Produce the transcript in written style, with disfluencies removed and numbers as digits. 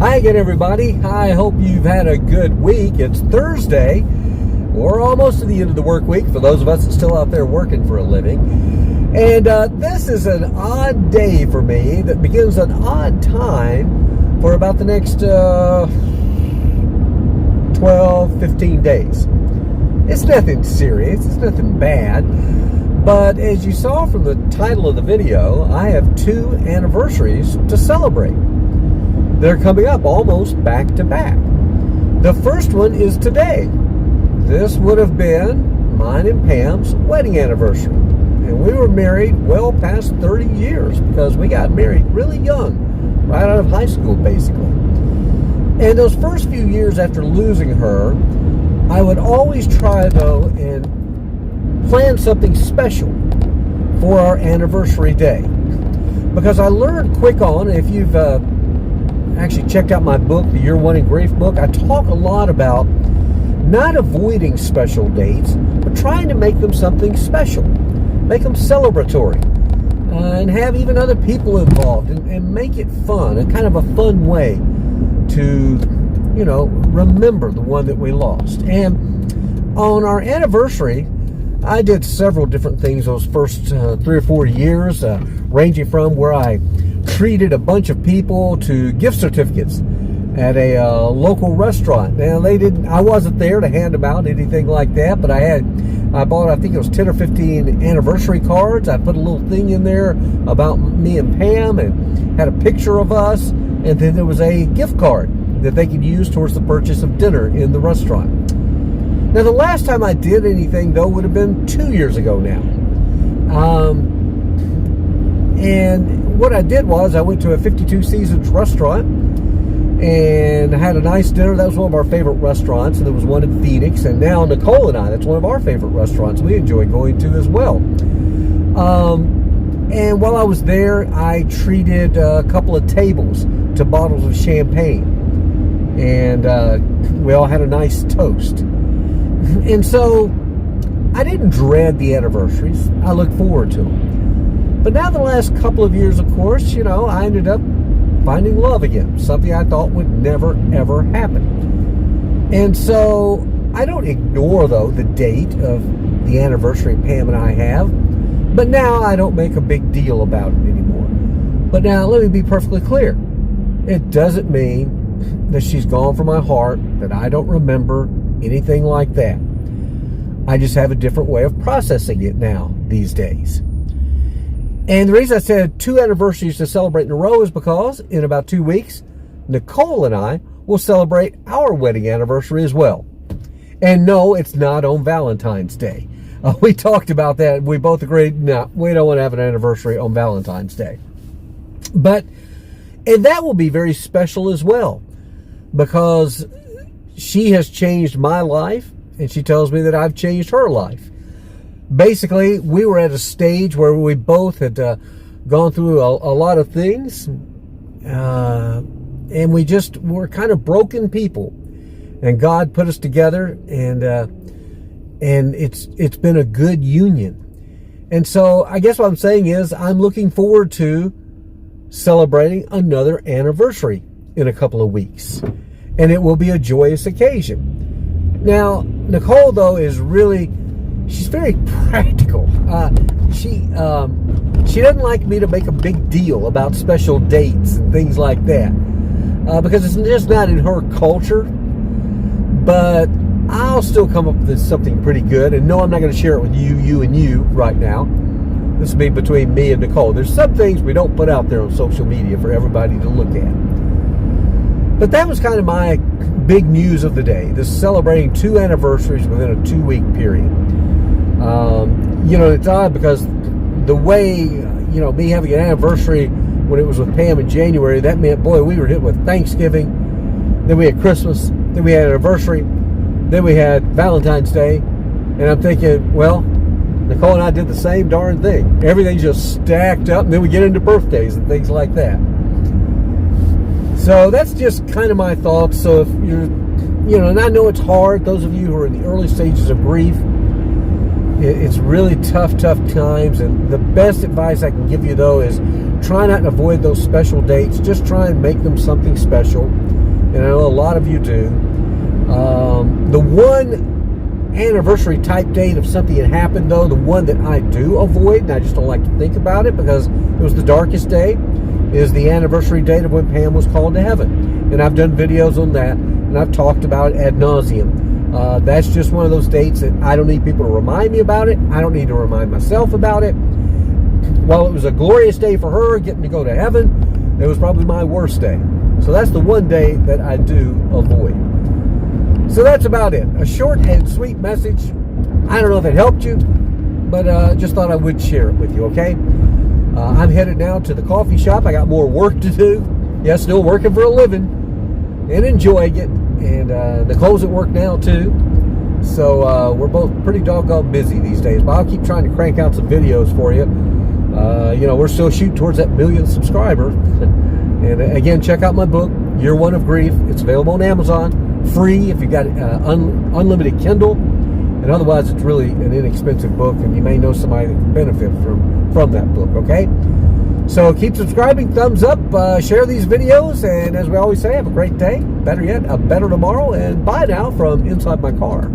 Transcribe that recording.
Hi again, everybody. I hope you've had a good week. It's Thursday. We're almost to the end of the work week for those of us that are still out there working for a living. And this is an odd day for me that begins an odd time for about the next 12, 15 days. It's nothing serious. It's nothing bad. But as you saw from the title of the video, I have 2 anniversaries to celebrate. They're coming up almost back to back. The first one is today. This would have been mine and Pam's wedding anniversary. And we were married well past 30 years because we got married really young, right out of high school basically. And those first few years after losing her, I would always try though and plan something special for our anniversary day. Because I learned quick on, if you've actually checked out my book, the Year One in Grief book, I talk a lot about not avoiding special dates, but trying to make them something special. Make them celebratory. And have even other people involved and make it fun, and kind of a fun way to, remember the one that we lost. And on our anniversary, I did several different things those first 3 or 4 years, ranging from where I treated a bunch of people to gift certificates at a local restaurant. Now I wasn't there to hand them out, anything like that, but I bought, I think it was 10 or 15 anniversary cards. I put a little thing in there about me and Pam and had a picture of us, and then there was a gift card that they could use towards the purchase of dinner in the restaurant. Now, the last time I did anything, though, would have been 2 years ago now. And what I did was I went to a 52 Seasons restaurant and had a nice dinner. That was one of our favorite restaurants, and there was one in Phoenix. And now Nicole and I, that's one of our favorite restaurants we enjoy going to as well. And while I was there, I treated a couple of tables to bottles of champagne. And we all had a nice toast. And so I didn't dread the anniversaries. I looked forward to them. But now the last couple of years, of course, I ended up finding love again. Something I thought would never, ever happen. And so I don't ignore, though, the date of the anniversary Pam and I have. But now I don't make a big deal about it anymore. But now let me be perfectly clear. It doesn't mean that she's gone from my heart, that I don't remember anything like that. I just have a different way of processing it now these days. And the reason I said 2 anniversaries to celebrate in a row is because in about 2 weeks, Nicole and I will celebrate our wedding anniversary as well. And no, it's not on Valentine's Day. We talked about that. We both agreed, no, we don't want to have an anniversary on Valentine's Day. And that will be very special as well, because she has changed my life, and she tells me that I've changed her life. Basically, we were at a stage where we both had gone through a lot of things, and we just were kind of broken people. And God put us together, and it's been a good union. And so I guess what I'm saying is I'm looking forward to celebrating another anniversary in a couple of weeks. And it will be a joyous occasion. Now, Nicole, though, she's very practical. She doesn't like me to make a big deal about special dates and things like that, because it's just not in her culture. But I'll still come up with something pretty good. And no, I'm not going to share it with you and you right now. This will be between me and Nicole. There's some things we don't put out there on social media for everybody to look at. But that was kind of my big news of the day. This celebrating 2 anniversaries within a 2-week period. It's odd because the way, me having an anniversary when it was with Pam in January, that meant, boy, we were hit with Thanksgiving. Then we had Christmas. Then we had anniversary. Then we had Valentine's Day. And I'm thinking, well, Nicole and I did the same darn thing. Everything's just stacked up. And then we get into birthdays and things like that. So that's just kind of my thoughts. So if you're, and I know it's hard, those of you who are in the early stages of grief, it's really tough times. And the best advice I can give you, though, is try not to avoid those special dates. Just try and make them something special. and I know a lot of you do. The one anniversary type date of something that happened, though, the one that I do avoid, and I just don't like to think about it because it was the darkest day, is the anniversary date of when Pam was called to heaven. And I've done videos on that, and I've talked about it ad nauseum. That's just one of those dates that I don't need people to remind me about it. I don't need to remind myself about it. While it was a glorious day for her, getting to go to heaven, it was probably my worst day. So that's the one day that I do avoid. So that's about it. A short and sweet message. I don't know if it helped you, but just thought I would share it with you, okay? I'm headed now to the coffee shop. I got more work to do. Yeah, still working for a living and enjoying it. And Nicole's at work now, too. So we're both pretty doggone busy these days. But I'll keep trying to crank out some videos for you. You know, we're still shooting towards that 1 million subscriber. And again, check out my book, Year One of Grief. It's available on Amazon. Free if you got unlimited Kindle, and otherwise it's really an inexpensive book, and you may know somebody that can benefit from that book. Okay, so keep subscribing, thumbs up, share these videos, and as we always say, have a great day, better yet, a better tomorrow, and bye now from inside my car.